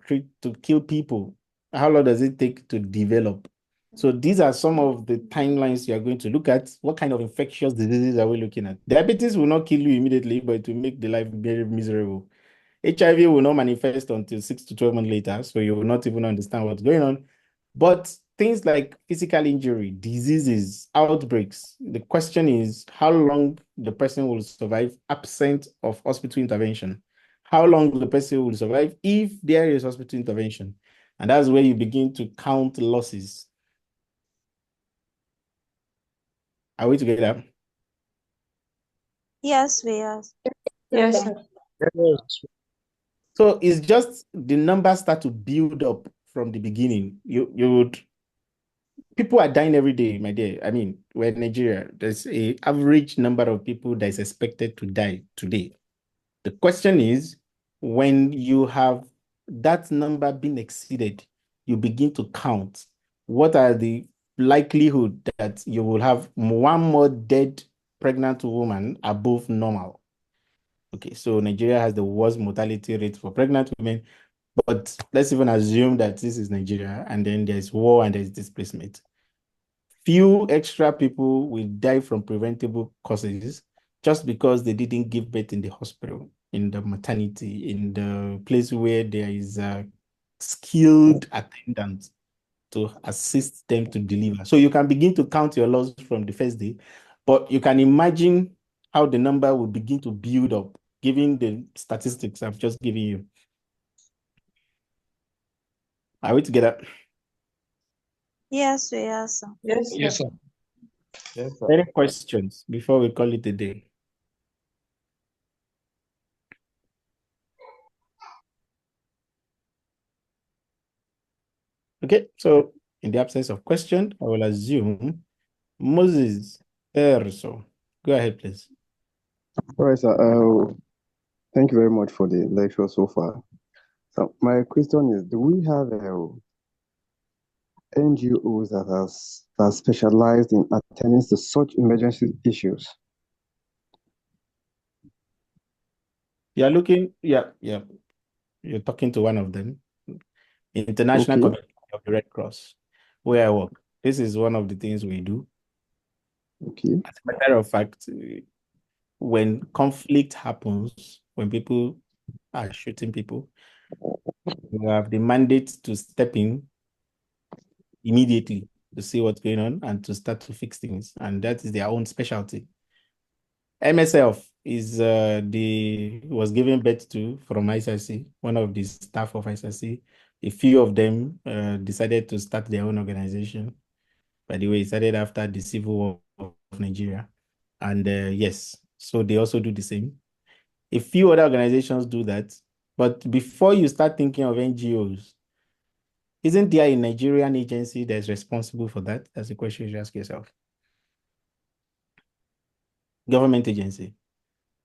A: kill people? How long does it take to develop? So these are some of the timelines you are going to look at. What kind of infectious diseases are we looking at? Diabetes will not kill you immediately, but it will make the life very miserable. HIV will not manifest until 6 to 12 months later, so you will not even understand what's going on. But things like physical injury, diseases, outbreaks, the question is how long the person will survive absent of hospital intervention. How long the person will survive if there is hospital intervention. And that's where you begin to count losses. Are we together?
M: Yes, we are.
D: Yes, sir.
A: So it's just the numbers start to build up from the beginning, people are dying every day, my dear. I mean, we're in Nigeria. There's a average number of people that is expected to die today. The question is, when you have that number being exceeded, you begin to count. What are the likelihood that you will have one more dead pregnant woman above normal? Okay, so Nigeria has the worst mortality rate for pregnant women, but let's even assume that this is Nigeria and then there's war and there's displacement. Few extra people will die from preventable causes just because they didn't give birth in the hospital, in the maternity, in the place where there is a skilled attendant to assist them to deliver. So you can begin to count your loss from the first day, but you can imagine how the number will begin to build up, given the statistics I've just given you. Are we together?
M: Yes, we are, sir.
D: Yes,
L: Yes,
D: sir.
L: sir.
C: Yes, sir.
A: Any questions before we call it a day? Okay, so in the absence of question, I will assume Moses Erso. Go ahead, please.
H: All right, sir. Thank you very much for the lecture so far. So my question is, do we have NGOs that are specialized in attending to such emergency issues?
A: You're looking, yeah. You're talking to one of them, International
H: Okay.
A: Committee of the Red Cross, where I work. This is one of the things we do.
H: Okay.
A: As a matter of fact, when conflict happens, when people are shooting people, we have the mandate to step in immediately to see what's going on and to start to fix things. And that is their own specialty. MSF is was given birth to from ICC, one of the staff of ICC. A few of them decided to start their own organization. By the way, it started after the civil war of Nigeria. And yes, so they also do the same. A few other organizations do that. But before you start thinking of NGOs, isn't there a Nigerian agency that's responsible for that? That's the question you ask yourself. Government agency.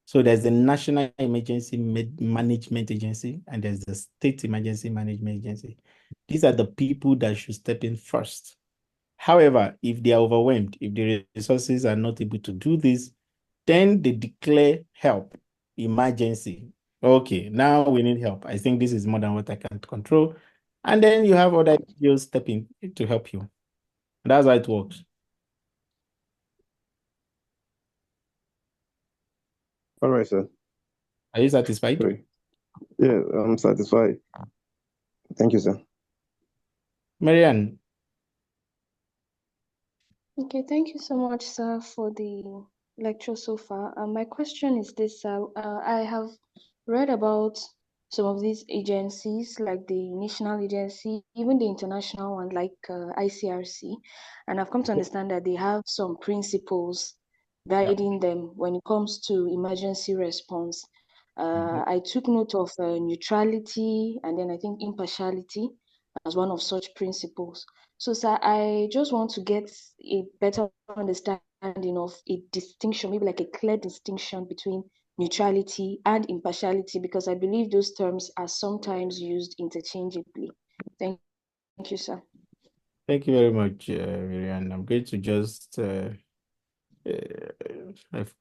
A: So there's the National Emergency Management Agency and there's the State Emergency Management Agency. These are the people that should step in first. However, if they are overwhelmed, if the resources are not able to do this, then they declare help, emergency. Okay, now we need help. I think this is more than what I can control. And then you have other NGOs stepping to help you. That's how it works.
H: All right, sir.
A: Are you satisfied?
H: Sorry. Yeah, I'm satisfied. Thank you, sir.
A: Marianne.
K: Okay, thank you so much, sir, for the lecture so far. My question is this, sir. I have read about some of these agencies, like the national agency, even the international one, like ICRC, and I've come to understand that they have some principles guiding them when it comes to emergency response. I took note of neutrality and then I think impartiality as one of such principles. So, sir, I just want to get a better understanding of a distinction, maybe like a clear distinction between neutrality and impartiality, because I believe those terms are sometimes used interchangeably. Thank you, sir.
A: Thank you very much, Marianne. I'm going to just, I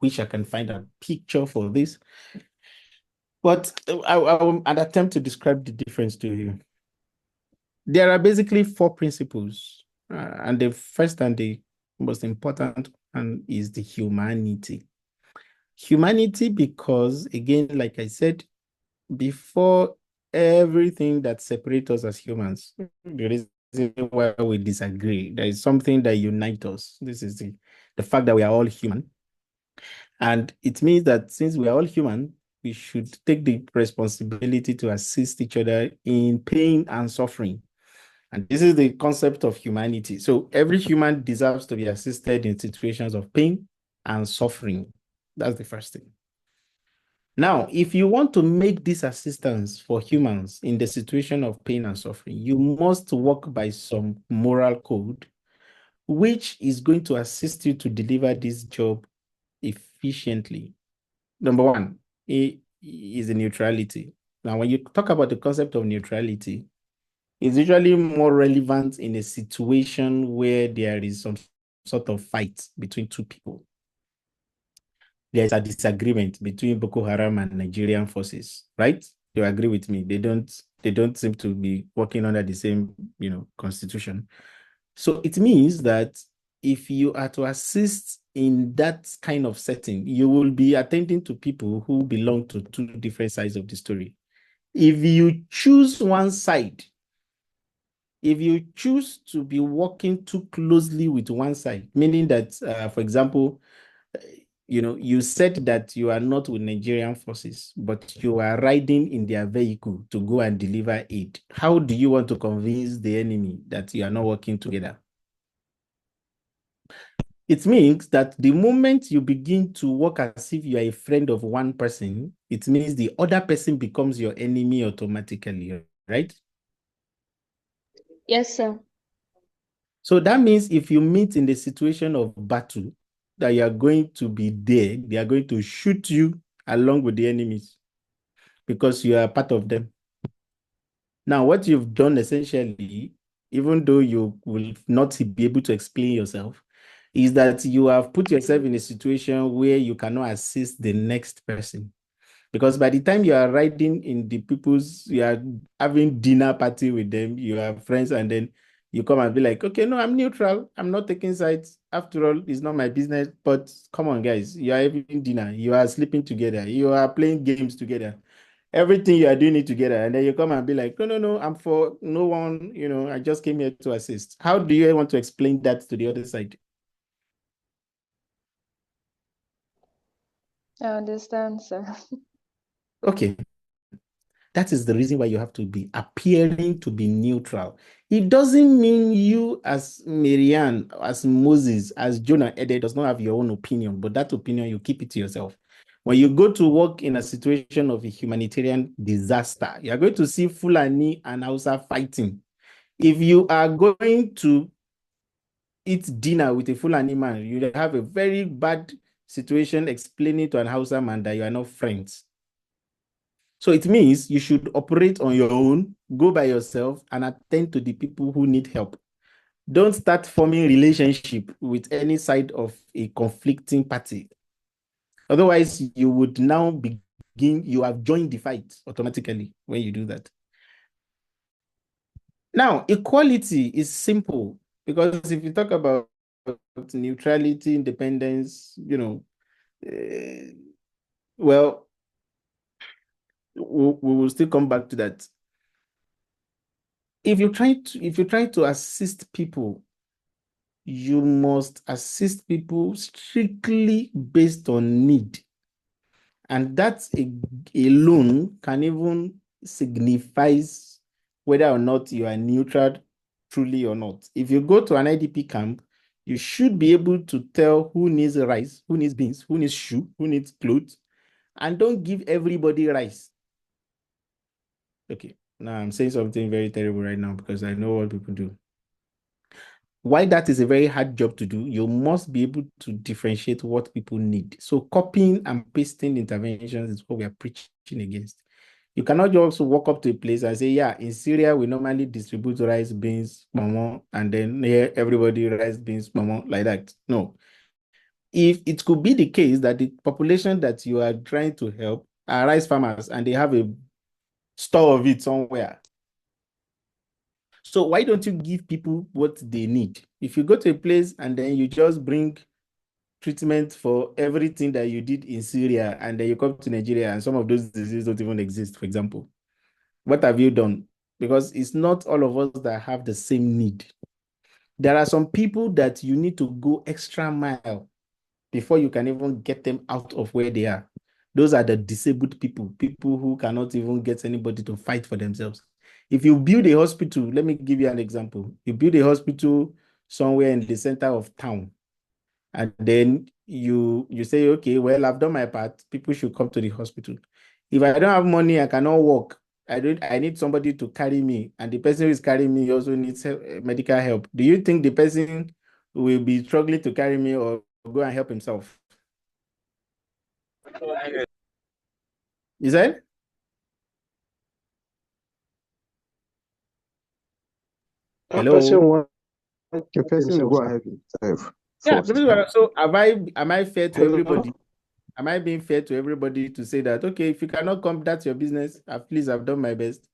A: wish I can find a picture for this, but I will attempt to describe the difference to you. There are basically four principles, and the first and the most important one is the humanity. Humanity because, again, like I said, before everything that separates us as humans, the reason why we disagree, there is something that unites us. This is the fact that we are all human. And it means that since we are all human, we should take the responsibility to assist each other in pain and suffering. And this is the concept of humanity. So every human deserves to be assisted in situations of pain and suffering. That's the first thing. Now, if you want to make this assistance for humans in the situation of pain and suffering, you must work by some moral code, which is going to assist you to deliver this job efficiently. Number one is the neutrality. Now, when you talk about the concept of neutrality, it's usually more relevant in a situation where there is some sort of fight between two people. There's a disagreement between Boko Haram and Nigerian forces, right? You agree with me? They don't seem to be working under the same, constitution. So it means that if you are to assist in that kind of setting, you will be attending to people who belong to two different sides of the story. If you choose one side, if you choose to be working too closely with one side, meaning that, for example, you said that you are not with Nigerian forces, but you are riding in their vehicle to go and deliver aid. How do you want to convince the enemy that you are not working together? It means that the moment you begin to work as if you are a friend of one person, it means the other person becomes your enemy automatically, right?
K: Yes, sir.
A: So that means if you meet in the situation of battle, that you are going to be there, they are going to shoot you along with the enemies because you are part of them. Now, what you've done essentially, even though you will not be able to explain yourself, is that you have put yourself in a situation where you cannot assist the next person. Because by the time you are riding in the people's, you are having dinner party with them, you are friends, and then you come and be like, okay, no, I'm neutral. I'm not taking sides. After all, it's not my business. But come on, guys, you are having dinner. You are sleeping together. You are playing games together. Everything you are doing it together. And then you come and be like, no, I'm for no one. I just came here to assist. How do you want to explain that to the other side?
K: I understand, sir.
A: Okay. That is the reason why you have to be appearing to be neutral. It doesn't mean you as Marianne, as Moses, as Jonah Ede does not have your own opinion, but that opinion, you keep it to yourself. When you go to work in a situation of a humanitarian disaster, you are going to see Fulani and Hausa fighting. If you are going to eat dinner with a Fulani man, you have a very bad situation explaining to an Hausa man that you are not friends. So it means you should operate on your own, go by yourself, and attend to the people who need help. Don't start forming relationship with any side of a conflicting party. Otherwise, you would now you have joined the fight automatically when you do that. Now, equality is simple because if you talk about neutrality, independence, well, we will still come back to that. If you try to assist people, you must assist people strictly based on need. And that alone can even signifies whether or not you are neutral truly or not. If you go to an IDP camp, you should be able to tell who needs rice, who needs beans, who needs shoe, who needs clothes, and don't give everybody rice. Okay, now I'm saying something very terrible right now because I know what people do. Why that is a very hard job to do, you must be able to differentiate what people need. So copying and pasting interventions is what we are preaching against. You cannot just walk up to a place and say, yeah, in Syria, we normally distribute rice, beans, mama, and then here everybody rice, beans, mama, like that. No. If it could be the case that the population that you are trying to help are rice farmers and they have a store of it somewhere, so why don't you give people what they need? If you go to a place and then you just bring treatment for everything that you did in Syria and then you come to Nigeria and some of those diseases don't even exist, for example, what have you done? Because it's not all of us that have the same need. There are some people that you need to go extra mile before you can even get them out of where they are. Those are the disabled people, people who cannot even get anybody to fight for themselves. If you build a hospital, let me give you an example. You build a hospital somewhere in the center of town, and then you say, okay, well, I've done my part. People should come to the hospital. If I don't have money, I cannot walk. I need somebody to carry me, and the person who is carrying me also needs medical help. Do you think the person will be struggling to carry me or go and help himself? Is that?
H: The person
A: Hello?
H: the person will go ahead himself
A: Yeah,
H: first.
A: so am I fair to
H: Hello?
A: everybody? Am I being fair to everybody to say that, okay, if you cannot come, that's your business. Please, I've done my best.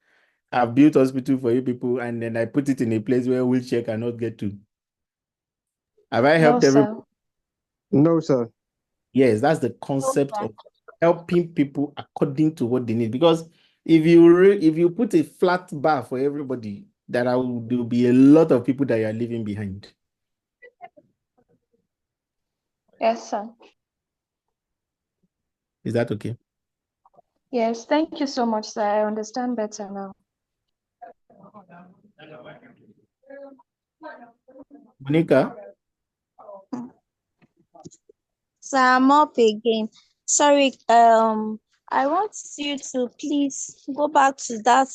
A: I've built hospital for you people, and then I put it in a place where wheelchair cannot get to. Have I
K: No,
A: helped everybody?
K: sir.
H: No, sir.
A: Yes, that's the concept of helping people according to what they need. Because if you put a flat bar for everybody, there'll be a lot of people that you are leaving behind.
K: Yes, sir.
A: Is that okay?
K: Yes, thank you so much, sir. I understand better now.
A: Monica?
M: So I'm up again. Sorry, I want you to please go back to that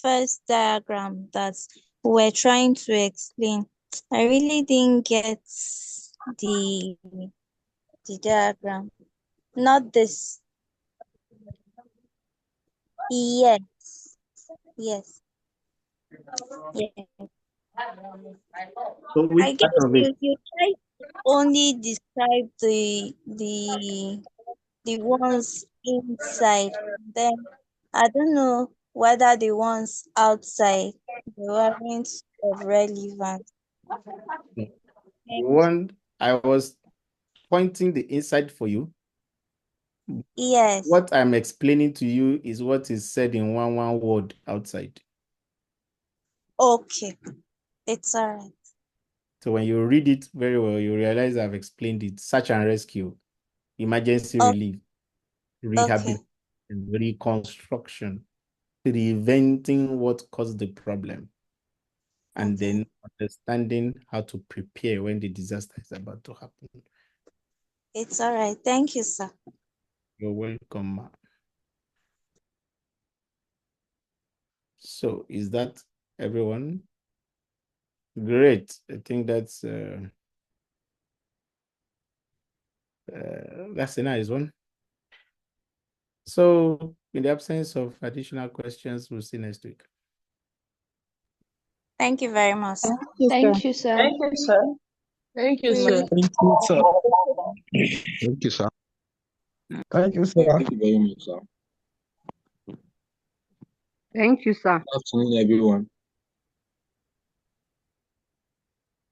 M: first diagram that we're trying to explain. I really didn't get the diagram. Not this. Yes. Yes. Yes.
A: So which
M: I
A: part
M: guess
A: of it?
M: you try to only describe the ones inside. Then I don't know whether the ones outside they weren't of relevance.
A: The one I was pointing the inside for you.
M: Yes.
A: What I'm explaining to you is what is said in one word outside.
M: Okay. It's all right.
A: So when you read it very well, you realize I've explained it. Search and rescue, emergency relief, rehabilitation, reconstruction, preventing what caused the problem, and then understanding how to prepare when the disaster is about to happen.
M: It's all right. Thank you, sir.
A: You're welcome, ma. So is that everyone? Great. I think that's a nice one. So in the absence of additional questions, we'll see next week.
M: Thank you very much.
K: Thank you, sir.
I: Thank you, sir. Thank you, sir.
L: Thank you, sir.
C: Thank you, sir.
H: Thank you, sir.
F: Thank you very much, sir.
G: Thank you, sir.
F: Good afternoon, everyone.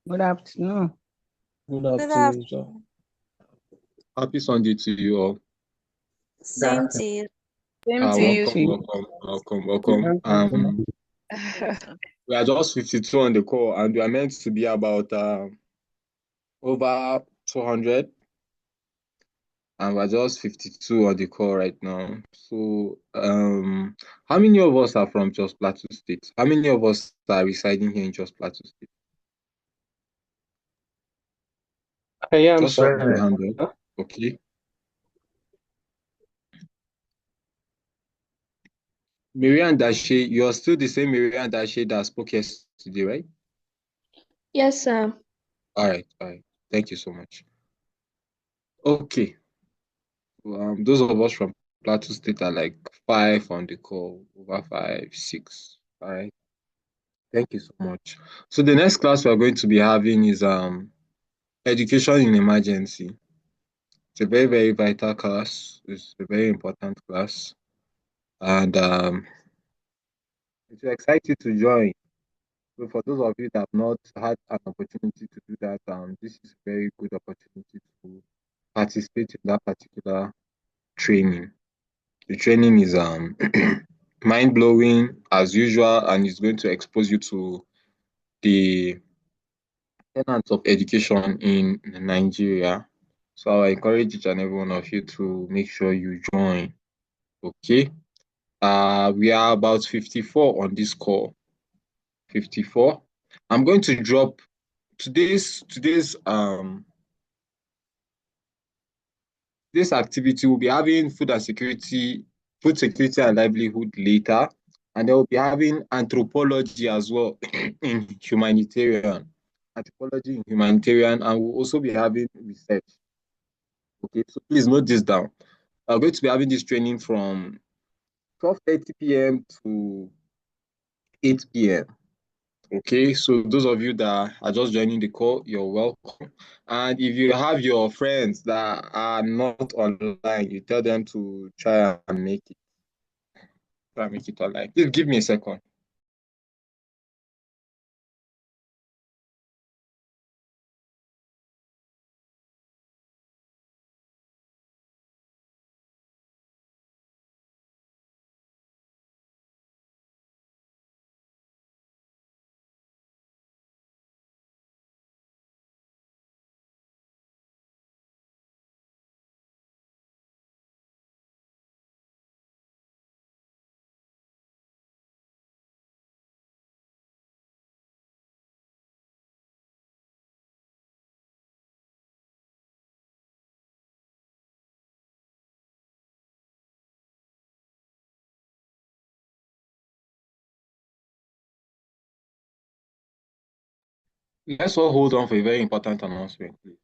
I: Good afternoon.
F: Good afternoon, sir. Happy Sunday to you all.
M: Same to you.
I: Same to you too.
F: Welcome. We are just 52 on the call, and we are meant to be about over 200, and we're just 52 on the call right now. So, how many of us are from Jos Plateau State? How many of us are residing here in Jos Plateau State?
L: I am,
F: Just
L: sir.
F: put your hand up. Okay. Miriam Dashe, you're still the same Miriam Dashe that spoke yesterday, right?
K: Yes, sir.
F: All right. Thank you so much. Okay. Those of us from Plateau State are like 5 on the call, over 5, 6. All right. Thank you so much. So the next class we are going to be having is education in emergency. It's a very, very vital class. It's a very important class. And it's exciting to join. So for those of you that have not had an opportunity to do that, this is a very good opportunity to participate in that particular training. The training is mind-blowing as usual, and it's going to expose you to the tenets of education in Nigeria. So I encourage each and every one of you to make sure you join. Okay. We are about 54 on this call. 54. I'm going to drop today's
N: this activity will be having food security and livelihood later, and they will be having anthropology as well in humanitarian, and we'll also be having research. Okay, so please note this down. I'm going to be having this training from 12:30 p.m. to 8 p.m. Okay, so those of you that are just joining the call, you're welcome. And if you have your friends that are not online, you tell them to try and make it online. Please give me a second. Let's all hold on for a very important announcement, please.